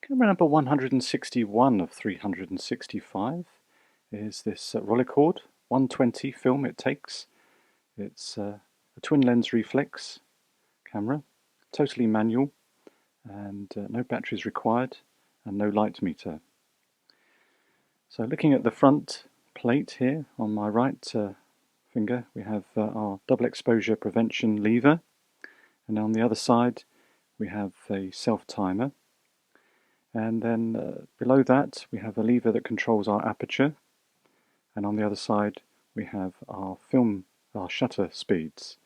Camera number 161 of 365 is this Rolleicord 120 film it takes. It's a twin lens reflex camera, totally manual, and no batteries required and no light meter. So looking at the front plate here on my right finger, we have our double exposure prevention lever, and on the other side we have a self timer. And then below that we have a lever that controls our aperture, and on the other side we have our shutter speeds.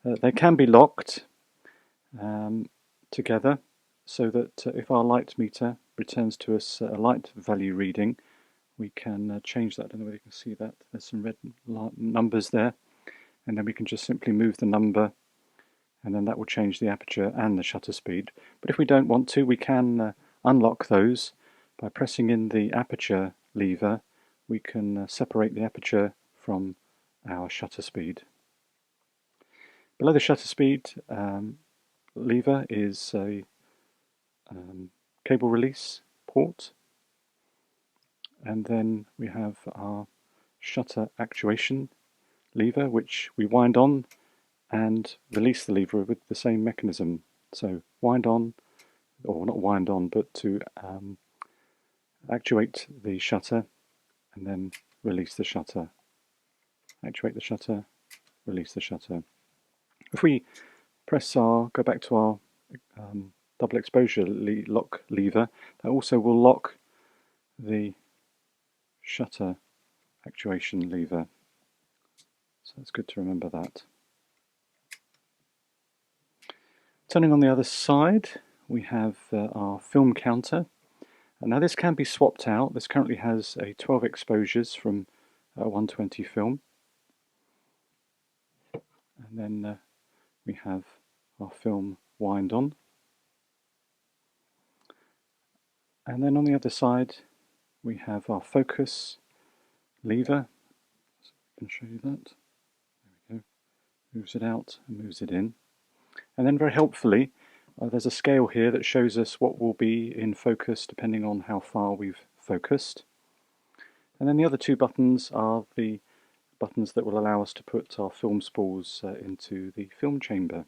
They can be locked together so that if our light meter returns to us a light value reading, we can change that. I don't know whether you can see that. There's some red numbers there, and then we can just simply move the number, and then that will change the aperture and the shutter speed. But if we don't want to, we can unlock those by pressing in the aperture lever. We can separate the aperture from our shutter speed. Below the shutter speed lever is a cable release port, and then we have our shutter actuation lever, which we wind on and release the lever with the same mechanism. So wind on, or not wind on, but to actuate the shutter and then release the shutter. Actuate the shutter, release the shutter. If we go back to our double exposure lock lever, that also will lock the shutter actuation lever. So it's good to remember that. Turning on the other side, we have our film counter. And now this can be swapped out. This currently has a 12 exposures from 120 film. And then we have our film wind on. And then on the other side we have our focus lever. So I can show you that. There we go. Moves it out and moves it in. And then very helpfully, there's a scale here that shows us what will be in focus depending on how far we've focused. And then the other two buttons are the buttons that will allow us to put our film spools into the film chamber.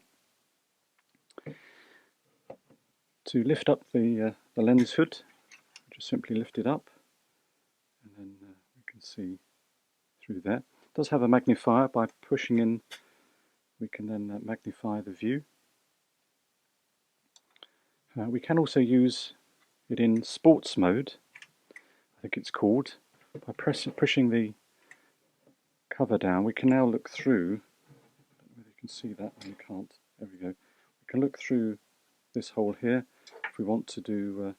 To lift up the lens hood, just simply lift it up, and then we can see through there. It does have a magnifier. By pushing in, we can then magnify the view. We can also use it in sports mode, I think it's called. By pushing the cover down, we can now look through. I don't know whether you can see that, and you can't. There we go. We can look through this hole here if we want to do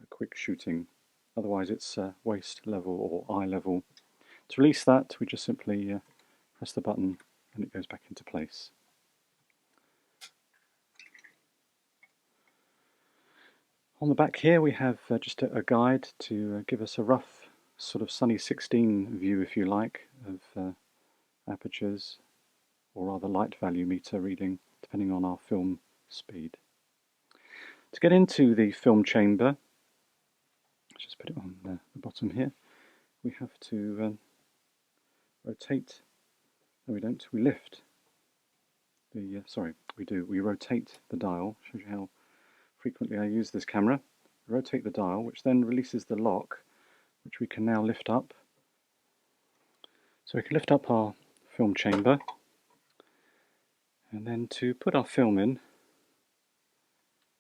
a quick shooting. Otherwise it's waist level or eye level. To release that, we just simply press the button and it goes back into place. On the back here we have just a guide to give us a rough sort of Sunny 16 view, if you like, of apertures, or rather light value meter reading, depending on our film speed. To get into the film chamber, let's just put it on the bottom here, we have to rotate, no we don't, we lift the, we rotate the dial. Shows you how frequently I use this camera. Rotate the dial, which then releases the lock, which we can now lift up. So we can lift up our film chamber, and then to put our film in,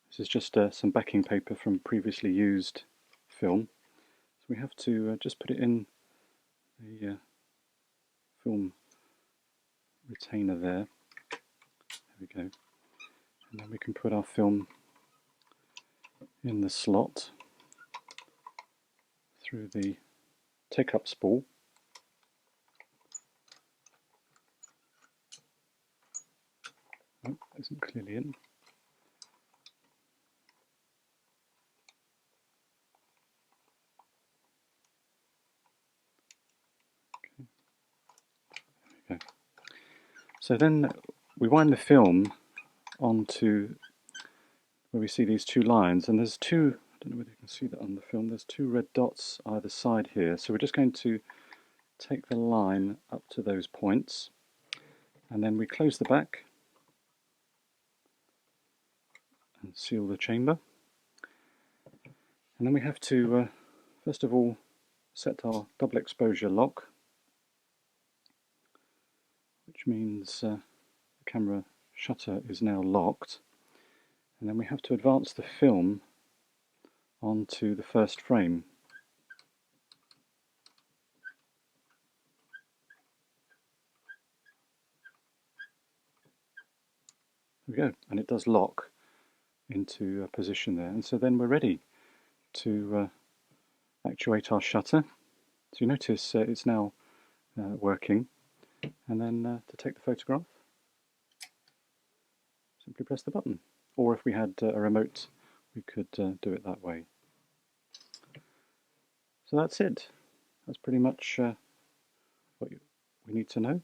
this is just some backing paper from previously used film. So we have to just put it in the film retainer there. There we go. And then we can put our film in the slot through the take-up spool. Oh, it isn't clearly in. Okay. There we go. So then we wind the film onto where we see these two lines, and there's two I don't know whether you can see that on the film. There's two red dots either side here. So we're just going to take the line up to those points, and then we close the back and seal the chamber. And then we have to, first of all, set our double exposure lock, which means the camera shutter is now locked. And then we have to advance the film onto the first frame. There we go, and it does lock into a position there. And so then we're ready to actuate our shutter. So you notice it's now working. And then to take the photograph, simply press the button. Or if we had a remote, we could do it that way. So that's it. That's pretty much what we need to know.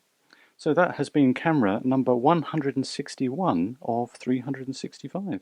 So that has been camera number 161 of 365.